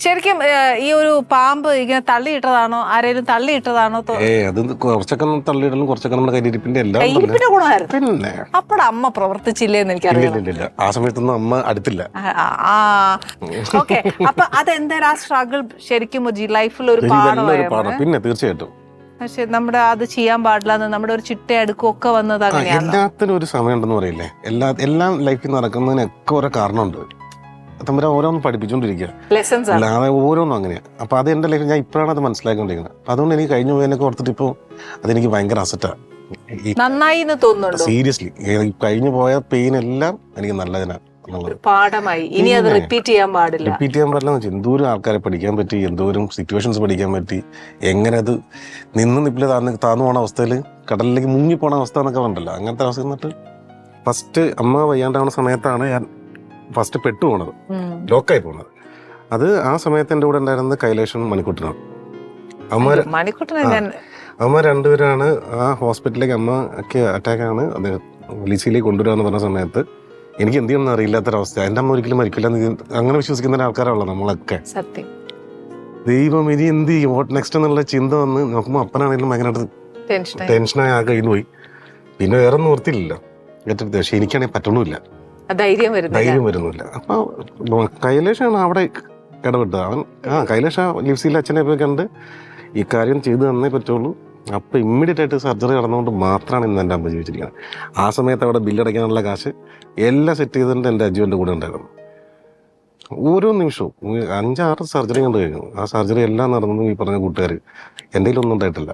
ശരിക്കും ഈ ഒരു പാമ്പ് ഇങ്ങനെ തള്ളിയിട്ടതാണോ, ആരെങ്കിലും തള്ളിയിട്ടതാണോ? അത് കുറച്ചൊക്കെ തള്ളിയിടലും കുറച്ചൊക്കെ നമ്മുടെ കയ്യിരിപ്പിന്റെ എല്ലാം കയ്യിരിപ്പിന്റെ ഗുണമായിരുന്നു. പിന്നെ അപ്പടെ അമ്മ പ്രവർത്തിച്ചില്ലേന്ന് എനിക്കറിയാം. ഇല്ല ആ സമയത്തൊന്നും അമ്മ അടുത്തില്ല. ഓക്കെ, അപ്പൊ അതെന്തായാലും ആ സ്ട്രഗിൾ ശരിക്കും ലൈഫിൽ ഒരു പാഠം. പിന്നെ തീർച്ചയായിട്ടും പക്ഷെ നമ്മുടെ അത് ചെയ്യാൻ പാടില്ല, നമ്മുടെ ഒരു ചിട്ട അടുക്കും ഒക്കെ വന്നത് അങ്ങനെയാണ്. എല്ലാത്തിനും ഒരു സമയം ഉണ്ടെന്ന് പറയില്ലേ. എല്ലാം ലൈഫിൽ നടക്കുന്നതിനൊക്കെ ഓരോ കാരണമുണ്ട്. തമ്പുരാൻ ഓരോന്നും പഠിപ്പിച്ചോണ്ടിരിക്കുക, അല്ലാതെ ഓരോന്നും അങ്ങനെയാ. അപ്പൊ അത് എന്റെ ലൈഫിൽ ഞാൻ ഇപ്പോഴാണ് അത് മനസ്സിലാക്കിക്കൊണ്ടിരിക്കുന്നത്. അപ്പൊ അതുകൊണ്ട് എനിക്ക് കഴിഞ്ഞു പോയതിനൊക്കെ ഓർത്തിട്ട് ഇപ്പൊ അതെനിക്ക് ഭയങ്കര അസറ്റാണ്. നന്നായി തോന്നുന്നുണ്ട്. സീരിയസ്ലി കഴിഞ്ഞു പോയ പെയിൻ എല്ലാം എനിക്ക് നല്ലതിനാണ്, പാഠമായി. ഇനി അത് റിപ്പീറ്റ് ചെയ്യാൻ പാടില്ല. എന്തോരം ആൾക്കാരെ പഠിക്കാൻ പറ്റി, എന്തോരം സിറ്റുവേഷൻസ് പഠിക്കാൻ പറ്റി, എങ്ങനെ അത് നിപ്പില് താന്നു പോണ അവസ്ഥയിൽ കടലിലേക്ക് മുങ്ങിപ്പോണ അവസ്ഥ എന്നൊക്കെ ഉണ്ടല്ലോ. അങ്ങനത്തെ അവസ്ഥ എന്നിട്ട് ഫസ്റ്റ് അമ്മ വയ്യാണ്ടാവുന്ന സമയത്താണ് ഞാൻ ഫസ്റ്റ് പെട്ടു പോണത്, ലോക്കായി പോണത്. അത് ആ സമയത്ത് എൻ്റെ കൂടെ ഉണ്ടായിരുന്നത് കൈലേഷനും മണിക്കുട്ടനാണ്. അമ്മ രണ്ടുപേരാണ് ആ ഹോസ്പിറ്റലിലേക്ക്, അമ്മക്ക് അറ്റാക്കാണ്, അത് ലിസിയിലേക്ക് കൊണ്ടുവരാന്ന് പറഞ്ഞ സമയത്ത് എനിക്ക് എന്ത് ചെയ്യുമെന്ന് അറിയില്ലാത്തൊരവസ്ഥ. എൻ്റെ അമ്മ ഒരിക്കലും മരിക്കില്ല അങ്ങനെ വിശ്വസിക്കുന്ന ആൾക്കാരാണല്ലോ നമ്മളൊക്കെ. സത്യം. ദൈവം ഇനി എന്ത് ചെയ്യും, വാട്ട് നെക്സ്റ്റ് എന്നുള്ള ചിന്ത വന്ന് നോക്കുമ്പോൾ അപ്പനാണെങ്കിലും ഭയങ്കരമായിട്ട് ടെൻഷനായി ആകെ കഴിഞ്ഞു പോയി. പിന്നെ വേറെ നിവർത്തിയില്ലല്ലോ ഏറ്റവും. പക്ഷെ എനിക്കാണെങ്കിൽ പറ്റണമില്ല, ധൈര്യം വരുന്നില്ല. അപ്പൊ കൈലേഷാണ് അവിടെ ഇടപെട്ടത്. അവൻ കൈലേഷ ലിപ്സിയിലെ അച്ഛനെ പോയി കണ്ട് ഈ കാര്യം ചെയ്തു തന്നേ പറ്റുള്ളൂ. അപ്പൊ ഇമ്മീഡിയറ്റ് ആയിട്ട് സർജറി നടന്നുകൊണ്ട് മാത്രമാണ് ഇന്ന് എൻ്റെ അമ്മ ജീവിച്ചിരിക്കുന്നത്. ആ സമയത്ത് അവിടെ ബില്ലടയ്ക്കാനുള്ള കാശ് എല്ലാം സെറ്റ് ചെയ്തിട്ട് എൻ്റെ അജുവിൻ്റെ കൂടെ ഉണ്ടായിരുന്നു. ഓരോ നിമിഷവും 5-6 സർജറി കണ്ടു കഴിഞ്ഞു. ആ സർജറി എല്ലാം നടന്നു ഈ പറഞ്ഞ കൂട്ടുകാർ. എൻ്റെ ഒന്നും ഉണ്ടായിട്ടില്ല.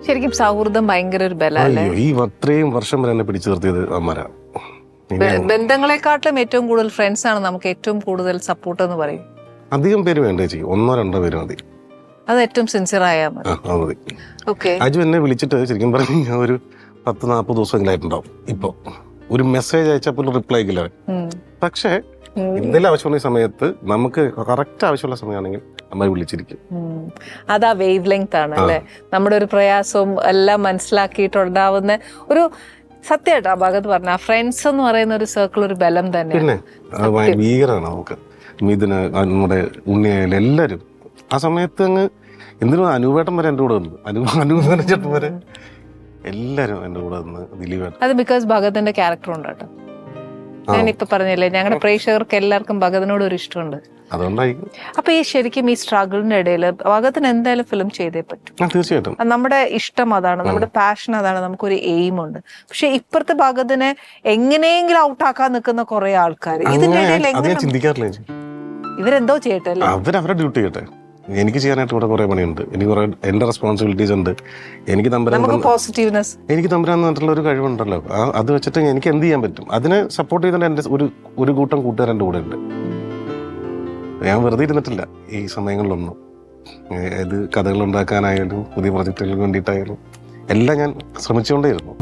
ശരിക്കും സൗഹൃദം ഭയങ്കര ഒരു ബലല്ലേ. ഈ അത്രയും വർഷം വരെ എന്നെ പിടിച്ചു നിർത്തിയത് അമ്മരാ. ബന്ധങ്ങളെക്കാട്ടിലും ഏറ്റവും കൂടുതൽ ഫ്രണ്ട്സ് ആണ് നമുക്ക് ഏറ്റവും കൂടുതൽ സപ്പോർട്ട് എന്ന് പറയും. അധികം പേര് വേണ്ടേ ചെയ്യും, 1-2 പേര് മതി. അത് ഏറ്റവും സിൻസിയർ ആയാൽ മതി. അജു എന്നെ വിളിച്ചിട്ട് ശരിക്കും പറഞ്ഞു ഞാൻ ഒരു 10-40 ദിവസങ്ങളായിട്ടുണ്ടാവും. ഇപ്പൊ ഒരു മെസ്സേജ് അയച്ചപ്പോൾ റിപ്ലൈ ഇല്ല. പക്ഷേ എന്തെങ്കിലും ആവശ്യമുള്ള സമയത്ത് നമുക്ക് കറക്റ്റ് ആവശ്യമുള്ള സമയമാണെങ്കിൽ അമ്മ വിളിച്ചിരിക്കും. അതാ വേവ് ലെങ്ത് ആണ് അല്ലെ. നമ്മുടെ ഒരു പ്രയാസവും എല്ലാം മനസ്സിലാക്കിയിട്ടുണ്ടാവുന്ന ഒരു സത്യമായിട്ട് ആ ഭാഗത്ത് പറഞ്ഞ ഫ്രണ്ട്സ് എന്ന് പറയുന്ന ഒരു സർക്കിൾ ഒരു ബലം തന്നെ. പിന്നെ ഭീകരമാണ് നമുക്ക്. മിഥുന്, നമ്മുടെ ഉണ്ണിയായാലും എല്ലാവരും ആ സമയത്ത് അങ്ങ് എന്തിനും അനുവേട്ടം വരെ എൻ്റെ കൂടെ വന്നു, അനുവേട്ടൻ ചേട്ടൻ വരെ എല്ലാരും എൻ്റെ കൂടെ വന്ന് ദിലീപേട്ടൻ. അത് ബിക്കോസ് ഭഗത്തിന്റെ ക്യാരക്ടർ ഉണ്ട് കേട്ടോ. ഞാനിപ്പോ പറഞ്ഞില്ലേ, ഞങ്ങളുടെ പ്രേക്ഷകർക്ക് എല്ലാവർക്കും ഭഗതിനോട് ഒരു ഇഷ്ടമുണ്ട്, അതുകൊണ്ടായിരിക്കും. അപ്പൊ ഈ ശരിക്കും ഈ സ്ട്രഗിളിന്റെ ഇടയിൽ ഭഗത്തിന് എന്തായാലും ഫിലിം ചെയ്തേ പറ്റും. തീർച്ചയായിട്ടും നമ്മുടെ ഇഷ്ടം അതാണ്, നമ്മുടെ പാഷൻ അതാണ്, നമുക്കൊരു എയിം ഉണ്ട്. പക്ഷെ ഇപ്പുറത്തെ ഭഗതിനെ എങ്ങനെയെങ്കിലും ഔട്ടാക്കാൻ നിൽക്കുന്ന കുറെ ആൾക്കാർ. ഇതിന്റെ ഇടയിൽ ചിന്തിക്കാറില്ല, ഇവരെന്തോ ചെയ്യട്ടെ അല്ലേ, അവരുടെ ഡ്യൂട്ടി ചെയ്യട്ടെ. എനിക്ക് ചെയ്യാനായിട്ട് ഇവിടെ കുറെ പണിയുണ്ട്, എനിക്ക് കുറെ എൻ്റെ റെസ്പോൺസിബിലിറ്റീസ് ഉണ്ട്. എനിക്ക് തമ്പുരാൻ പറഞ്ഞിട്ടുള്ള ഒരു കഴിവുണ്ടല്ലോ, അത് വെച്ചിട്ട് എനിക്ക് എന്ത് ചെയ്യാൻ പറ്റും അതിനെ സപ്പോർട്ട് ചെയ്തിട്ട് എൻ്റെ ഒരു കൂട്ടം കൂട്ടുകാരെൻ്റെ കൂടെ ഉണ്ട്. ഞാൻ വെറുതെ ഇരുന്നിട്ടില്ല ഈ സമയങ്ങളിലൊന്നും. ഏത് കഥകൾ ഉണ്ടാക്കാനായാലും പുതിയ പ്രൊജക്റ്റുകൾക്ക് വേണ്ടിയിട്ടായാലും എല്ലാം ഞാൻ ശ്രമിച്ചുകൊണ്ടേയിരുന്നു.